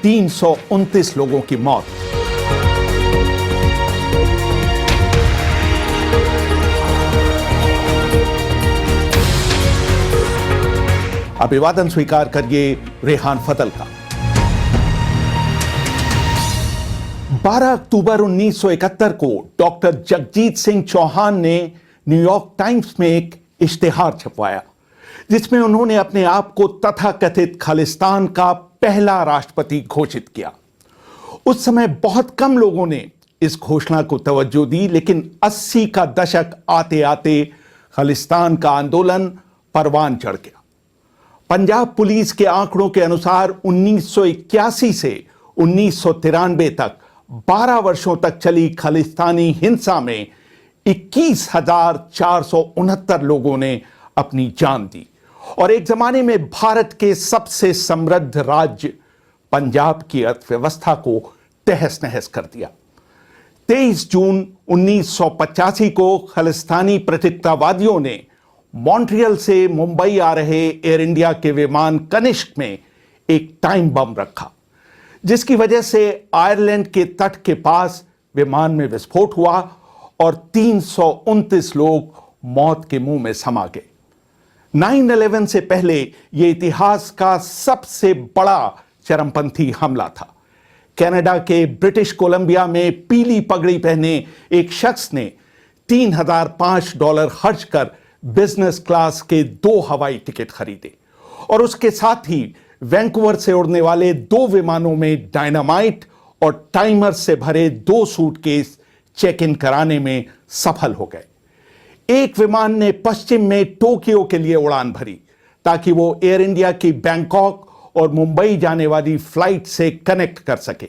329 लोगों की मौत। अभिवादन स्वीकार करिए रेहान फतल का। 12 अक्टूबर 1971 को डॉक्टर जगजीत सिंह चौहान ने न्यूयॉर्क टाइम्स में एक इश्तिहार छपवाया जिसमें उन्होंने अपने आप को तथाकथित खालिस्तान का पहला राष्ट्रपति घोषित किया। उस समय बहुत कम लोगों ने इस घोषणा को तवज्जो दी, लेकिन 80 का दशक आते आते खालिस्तान का आंदोलन परवान चढ़ गया। पंजाब पुलिस के आंकड़ों के अनुसार 1981 से 1993 तक 12 वर्षों तक चली खालिस्तानी हिंसा में 21,469 लोगों ने अपनी जान दी और एक जमाने में भारत के सबसे समृद्ध राज्य पंजाब की अर्थव्यवस्था को तहस नहस कर दिया। 23 जून 1985 को खालिस्तानी प्रतीकतावादियों ने मॉन्ट्रियल से मुंबई आ रहे एयर इंडिया के विमान कनिष्क में एक टाइम बम रखा, जिसकी वजह से आयरलैंड के तट के पास विमान में विस्फोट हुआ और 329 लोग मौत के मुंह में समा गए। 9/11 से पहले यह इतिहास का सबसे बड़ा चरमपंथी हमला था। कनाडा के ब्रिटिश कोलंबिया में पीली पगड़ी पहने एक शख्स ने $3005 खर्च कर बिजनेस क्लास के 2 हवाई टिकट खरीदे और उसके साथ ही वैंकूवर से उड़ने वाले 2 विमानों में डायनामाइट और टाइमर से भरे 2 सूटकेस चेक इन कराने में सफल हो गए। एक विमान ने पश्चिम में टोक्यो के लिए उड़ान भरी ताकि वो एयर इंडिया की बैंकॉक और मुंबई जाने वाली फ्लाइट से कनेक्ट कर सके।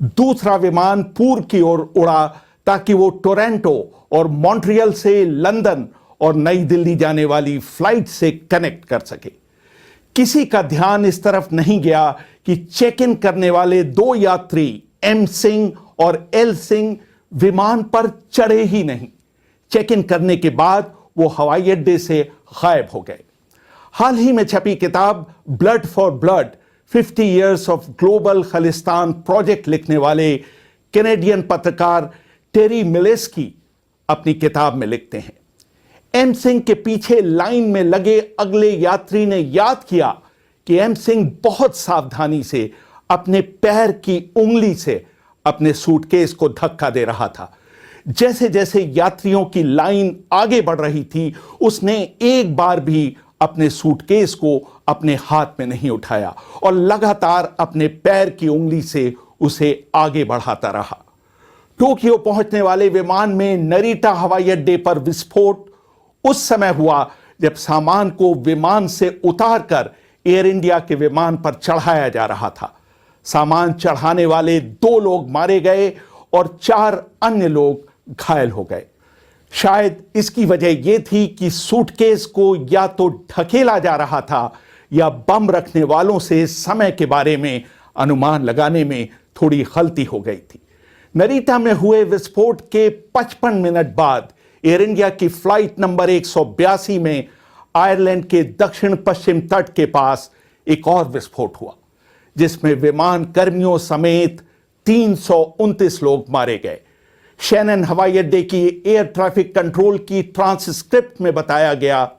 दूसरा विमान पूर्व की ओर उड़ा ताकि वो टोरंटो और मॉन्ट्रियल से लंदन और नई दिल्ली जाने वाली फ्लाइट से कनेक्ट कर सके। किसी का ध्यान इस तरफ नहीं गया कि चेक इन करने वाले 2 यात्री एम सिंह और एल सिंह विमान पर चढ़े ही नहीं। चेक इन करने के बाद वो हवाई अड्डे से गायब हो गए। हाल ही में छपी किताब blood for blood 50 years of global Khalistan project लिखने वाले कैनेडियन पत्रकार टेरी मिलेस्की अपनी किताब में लिखते हैं, एम सिंह के पीछे लाइन में लगे अगले यात्री ने याद किया कि एम सिंह बहुत सावधानी से अपने पैर की उंगली से अपने सूटकेस को धक्का दे रहा था। जैसे जैसे यात्रियों की लाइन आगे बढ़ रही थी, उसने एक बार भी अपने सूटकेस को अपने हाथ में नहीं उठाया और लगातार अपने पैर की उंगली से उसे आगे बढ़ाता रहा। टोक्यो पहुंचने वाले विमान में नरीटा हवाई अड्डे पर विस्फोट उस समय हुआ जब सामान को विमान से उतारकर एयर इंडिया के विमान पर चढ़ाया जा रहा था। सामान चढ़ाने वाले 2 लोग मारे गए और 4 अन्य लोग घायल हो गए। शायद इसकी वजह यह थी कि सूटकेस को या तो ढकेला जा रहा था या बम रखने वालों से समय के बारे में अनुमान लगाने में थोड़ी गलती हो गई थी। नरीटा में हुए विस्फोट के 55 मिनट बाद एयर इंडिया की फ्लाइट नंबर 182 में आयरलैंड के दक्षिण पश्चिम तट के पास एक और विस्फोट हुआ, जिसमें विमान कर्मियों समेत 329 लोग मारे गए। शैनन हवाई अड्डे की एयर ट्रैफिक कंट्रोल की ट्रांसक्रिप्ट में बताया गया,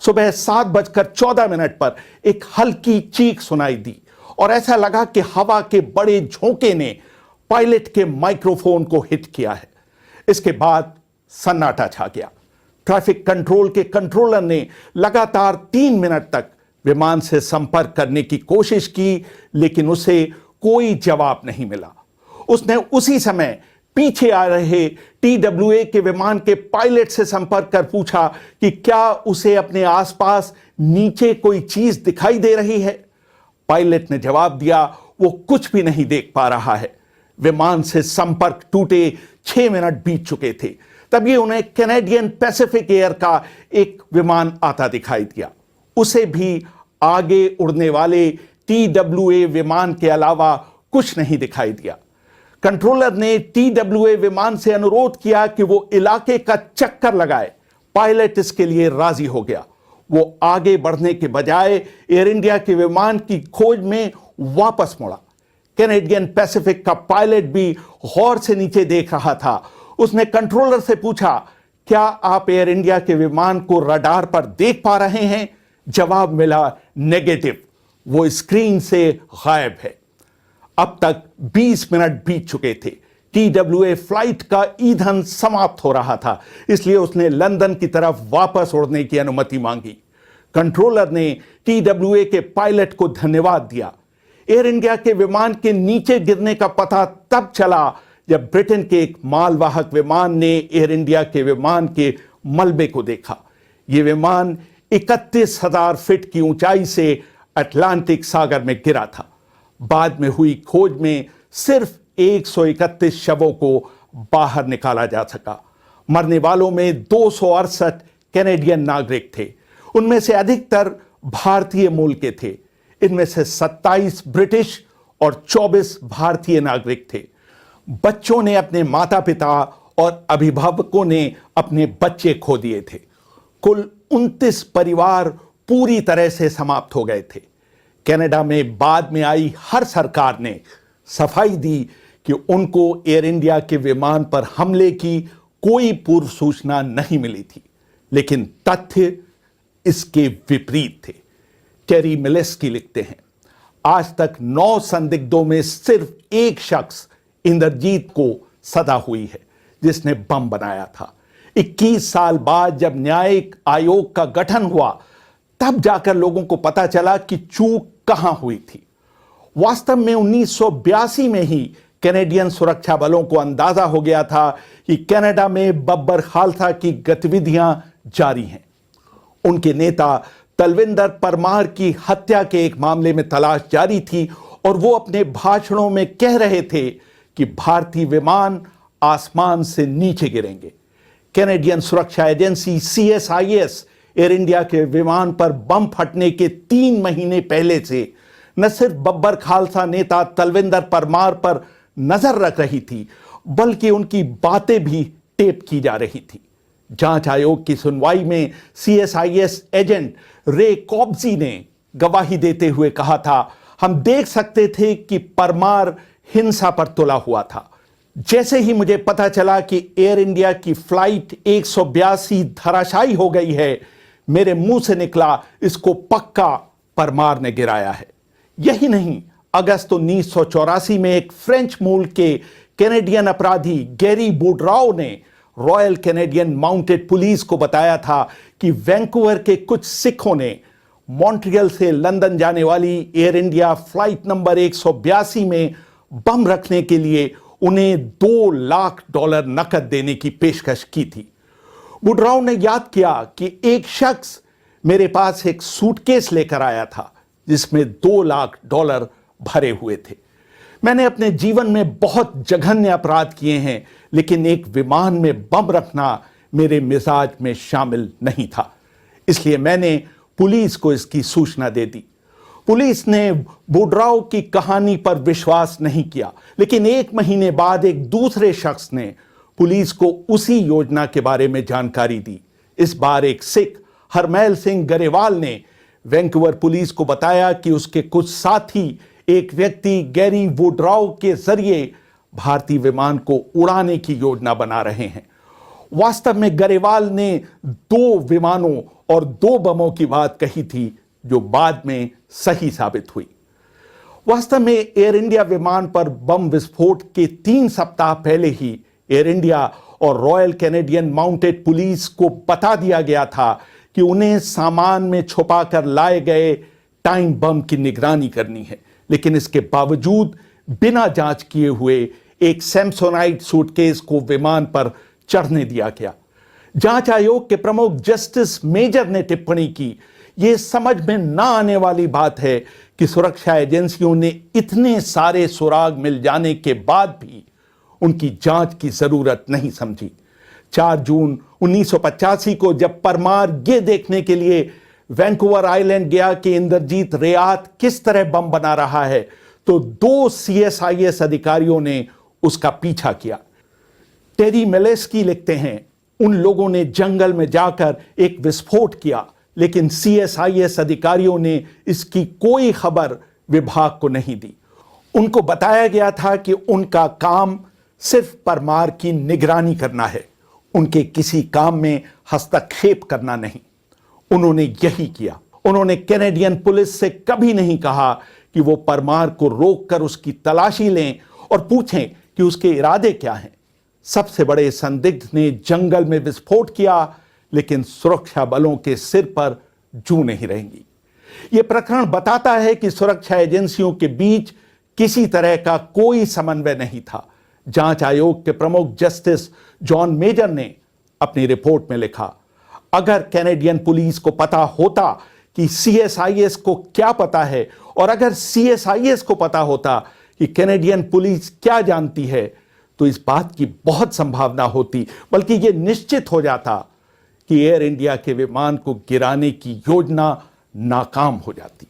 सुबह 7:14 पर एक हल्की चीख सुनाई दी और ऐसा लगा कि हवा के बड़े झोंके ने पायलट के माइक्रोफोन को हिट किया है। इसके बाद सन्नाटा छा गया। ट्रैफिक कंट्रोल के कंट्रोलर ने लगातार 3 मिनट तक विमान से संपर्क करने की कोशिश की, लेकिन उसे कोई जवाब नहीं मिला। उसने उसी समय पीछे आ रहे TWA के विमान के पायलट से संपर्क कर पूछा कि क्या उसे अपने आसपास नीचे कोई चीज दिखाई दे रही है। पायलट ने जवाब दिया, वो कुछ भी नहीं देख पा रहा है। विमान से संपर्क टूटे 6 मिनट बीत चुके थे। तभी उन्हें कैनेडियन पैसिफिक एयर का एक विमान आता दिखाई दिया। उसे भी आगे उड़ने वाले TWA विमान के अलावा कुछ नहीं दिखाई दिया। कंट्रोलर ने TWA विमान से अनुरोध किया कि वो इलाके का चक्कर लगाए। पायलट इसके लिए राजी हो गया। वो आगे बढ़ने के बजाय एयर इंडिया के विमान की खोज में वापस मुड़ा। कैनेडियन पैसिफिक का पायलट भी गौर से नीचे देख रहा था। उसने कंट्रोलर से पूछा, क्या आप एयर इंडिया के विमान को रडार पर देख पा रहे हैं? जवाब मिला, नेगेटिव, वो स्क्रीन से गायब है। अब तक 20 मिनट बीत चुके थे। TWA फ्लाइट का ईंधन समाप्त हो रहा था, इसलिए उसने लंदन की तरफ वापस उड़ने की अनुमति मांगी। कंट्रोलर ने TWA के पायलट को धन्यवाद दिया। एयर इंडिया के विमान के नीचे गिरने का पता तब चला जब ब्रिटेन के एक मालवाहक विमान ने एयर इंडिया के विमान के मलबे को देखा। यह विमान 31,000 फीट की ऊंचाई से अटलांटिक सागर में गिरा था। बाद में हुई खोज में सिर्फ 131 शवों को बाहर निकाला जा सका। मरने वालों में 268 कैनेडियन नागरिक थे। उनमें से अधिकतर भारतीय मूल के थे। इनमें से 27 ब्रिटिश और 24 भारतीय नागरिक थे। बच्चों ने अपने माता पिता और अभिभावकों ने अपने बच्चे खो दिए थे। कुल 29 परिवार पूरी तरह से समाप्त हो गए थे। कनाडा में बाद में आई हर सरकार ने सफाई दी कि उनको एयर इंडिया के विमान पर हमले की कोई पूर्व सूचना नहीं मिली थी, लेकिन तथ्य इसके विपरीत थे। टेरी मिलेस्की लिखते हैं, आज तक 9 संदिग्धों में सिर्फ एक शख्स इंद्रजीत को सजा हुई है जिसने बम बनाया था। 21 साल बाद जब न्यायिक आयोग का गठन हुआ तब जाकर लोगों को पता चला कि चूक कहां हुई थी। वास्तव में 1982 में ही कैनेडियन सुरक्षा बलों को अंदाजा हो गया था कि कनाडा में बब्बर खालसा की गतिविधियां जारी हैं। उनके नेता तलविंदर परमार की हत्या के एक मामले में तलाश जारी थी और वो अपने भाषणों में कह रहे थे कि भारतीय विमान आसमान से नीचे गिरेंगे। कैनेडियन सुरक्षा एजेंसी CSIS एयर इंडिया के विमान पर बम फटने के 3 महीने पहले से न सिर्फ बब्बर खालसा नेता तलविंदर परमार पर नजर रख रही थी, बल्कि उनकी बातें भी टेप की जा रही थी। जांच आयोग की सुनवाई में CSIS एजेंट रे कॉब्जी ने गवाही देते हुए कहा था, हम देख सकते थे कि परमार हिंसा पर तुला हुआ था। जैसे ही मुझे पता चला कि एयर इंडिया की फ्लाइट 182 धराशायी हो गई है, मेरे मुंह से निकला, इसको पक्का परमार ने गिराया है। यही नहीं, अगस्त 1984 में एक फ्रेंच मूल के कैनेडियन अपराधी गैरी बूड्राउ ने रॉयल कैनेडियन माउंटेड पुलिस को बताया था कि वैंकूवर के कुछ सिखों ने मॉन्ट्रियल से लंदन जाने वाली एयर इंडिया फ्लाइट नंबर 182 में बम रखने के लिए उन्हें $2 लाख नकद देने की पेशकश की थी। बूड्राउ ने याद किया कि एक शख्स मेरे पास एक सूटकेस लेकर आया था जिसमें $2 लाख भरे हुए थे। मैंने अपने जीवन में बहुत जघन्य अपराध किए हैं, लेकिन एक विमान में बम रखना मेरे मिजाज में शामिल नहीं था। इसलिए मैंने पुलिस को इसकी सूचना दे दी। पुलिस ने बूड्राउ की कहानी पर विश्वास नहीं किया, लेकिन 1 महीने बाद एक दूसरे शख्स ने पुलिस को उसी योजना के बारे में जानकारी दी। इस बार एक सिख हरमैल सिंह गरेवाल ने वैंकूवर पुलिस को बताया कि उसके कुछ साथी एक व्यक्ति गैरी बूड्राउ के जरिए भारतीय विमान को उड़ाने की योजना बना रहे हैं। वास्तव में गरेवाल ने 2 विमानों और 2 बमों की बात कही थी, जो बाद में सही साबित हुई। वास्तव में एयर इंडिया विमान पर बम विस्फोट के 3 सप्ताह पहले ही एयर इंडिया और रॉयल कैनेडियन माउंटेड पुलिस को बता दिया गया था कि उन्हें सामान में छुपाकर लाए गए टाइम बम की निगरानी करनी है, लेकिन इसके बावजूद बिना जांच किए हुए एक सैमसोनाइट सूटकेस को विमान पर चढ़ने दिया गया। जांच आयोग के प्रमुख जस्टिस मेजर ने टिप्पणी की, यह समझ में ना आने वाली बात है कि सुरक्षा एजेंसियों ने इतने सारे सुराग मिल जाने के बाद भी उनकी जांच की जरूरत नहीं समझी। 4 जून 1985 को जब परमार ये देखने के लिए वैंकूवर आइलैंड गया कि इंद्रजीत रियात किस तरह बम बना रहा है, तो 2 CSIS अधिकारियों ने उसका पीछा किया। टेरी मिलेस्की लिखते हैं, उन लोगों ने जंगल में जाकर एक विस्फोट किया, लेकिन CSIS अधिकारियों ने इसकी कोई खबर विभाग को नहीं दी। उनको बताया गया था कि उनका काम सिर्फ परमार की निगरानी करना है, उनके किसी काम में हस्तक्षेप करना नहीं। उन्होंने यही किया। उन्होंने कैनेडियन पुलिस से कभी नहीं कहा कि वो परमार को रोककर उसकी तलाशी लें और पूछें कि उसके इरादे क्या हैं। सबसे बड़े संदिग्ध ने जंगल में विस्फोट किया, लेकिन सुरक्षा बलों के सिर पर जू नहीं रहेंगी। यह प्रकरण बताता है कि सुरक्षा एजेंसियों के बीच किसी तरह का कोई समन्वय नहीं था। जांच आयोग के प्रमुख जस्टिस जॉन मेजर ने अपनी रिपोर्ट में लिखा, अगर कैनेडियन पुलिस को पता होता कि सीएसआईएस को क्या पता है और अगर सीएसआईएस को पता होता कि कैनेडियन पुलिस क्या जानती है, तो इस बात की बहुत संभावना होती, बल्कि यह निश्चित हो जाता कि एयर इंडिया के विमान को गिराने की योजना नाकाम हो जाती।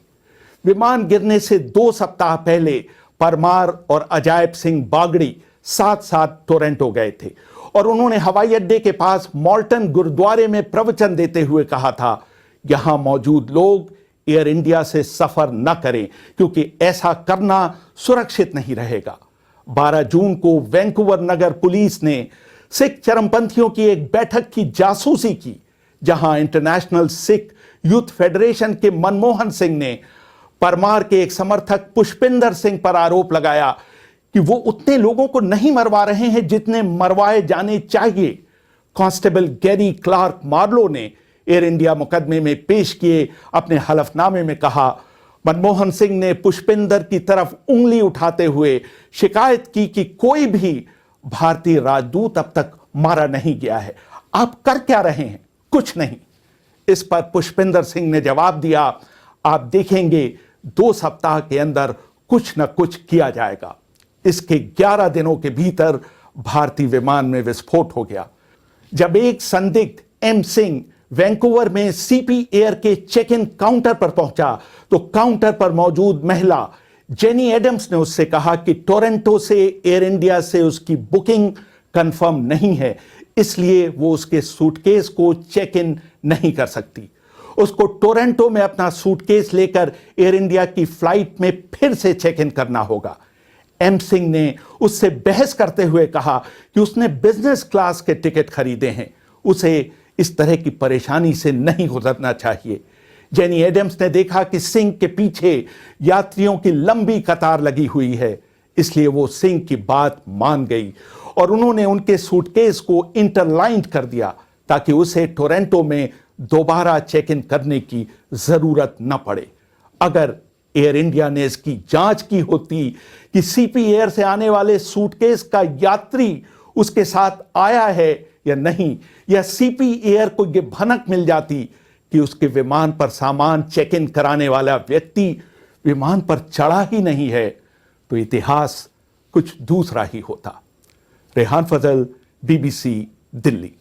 विमान गिरने से 2 सप्ताह पहले परमार और अजायब सिंह बागड़ी साथ साथ टोरंटो गए थे और उन्होंने हवाई अड्डे के पास मॉल्टन गुरुद्वारे में प्रवचन देते हुए कहा था, यहां मौजूद लोग एयर इंडिया से सफर न करें क्योंकि ऐसा करना सुरक्षित नहीं रहेगा। 12 जून को वैंकूवर नगर पुलिस ने सिख चरमपंथियों की एक बैठक की जासूसी की, जहां इंटरनेशनल सिख यूथ फेडरेशन के मनमोहन सिंह ने परमार के एक समर्थक पुष्पिंदर सिंह पर आरोप लगाया कि वो उतने लोगों को नहीं मरवा रहे हैं जितने मरवाए जाने चाहिए। कांस्टेबल गैरी क्लार्क मार्लो ने एयर इंडिया मुकदमे में पेश किए अपने हलफनामे में कहा, मनमोहन सिंह ने पुष्पिंदर की तरफ उंगली उठाते हुए शिकायत की कि कोई भी भारतीय राजदूत अब तक मारा नहीं गया है, आप कर क्या रहे हैं? कुछ नहीं। इस पर पुष्पिंदर सिंह ने जवाब दिया, आप देखेंगे 2 सप्ताह के अंदर कुछ न कुछ किया जाएगा। इसके 11 दिनों के भीतर भारतीय विमान में विस्फोट हो गया। जब एक संदिग्ध एम सिंह वैंकूवर में सीपी एयर के चेक इन काउंटर पर पहुंचा तो काउंटर पर मौजूद महिला जेनी एडम्स ने उससे कहा कि टोरंटो से एयर इंडिया से उसकी बुकिंग कंफर्म नहीं है, इसलिए वो उसके सूटकेस को चेक इन नहीं कर सकती। उसको टोरंटो में अपना सूटकेस लेकर एयर इंडिया की फ्लाइट में फिर से चेक इन करना होगा। एम सिंह ने उससे बहस करते हुए कहा कि उसने बिजनेस क्लास के टिकट खरीदे हैं, उसे इस तरह की परेशानी से नहीं गुजरना चाहिए। जेनी एडम्स ने देखा कि सिंह के पीछे यात्रियों की लंबी कतार लगी हुई है, इसलिए वो सिंह की बात मान गई और उन्होंने उनके सूटकेस को इंटरलाइंड कर दिया ताकि उसे टोरंटो में दोबारा चेक इन करने की जरूरत न पड़े। अगर एयर इंडिया ने इसकी जांच की होती कि सीपी एयर से आने वाले सूटकेस का यात्री उसके साथ आया है या नहीं, या सीपी एयर को यह भनक मिल जाती कि उसके विमान पर सामान चेक इन कराने वाला व्यक्ति विमान पर चढ़ा ही नहीं है, तो इतिहास कुछ दूसरा ही होता। रेहान फजल, BBC, दिल्ली।